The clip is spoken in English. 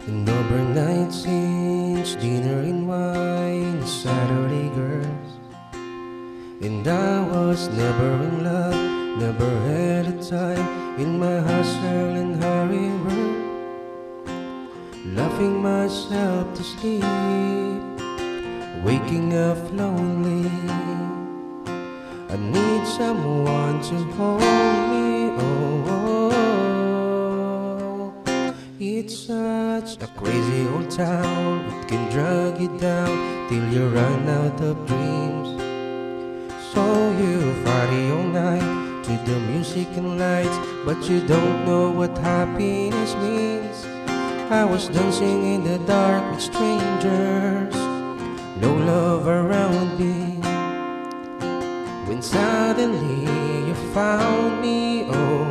An overnight scenes, dinner and wine, Saturday girls. And I was never in love, never had a time in my hustle and hurry world. Laughing myself to sleep, waking up lonely. I need someone to hold me. It's such a crazy old town. It can drag you down till you run out of dreams. So you party all night to the music and lights, but you don't know what happiness means. I was dancing in the dark with strangers, no love around me. When suddenly you found me, oh,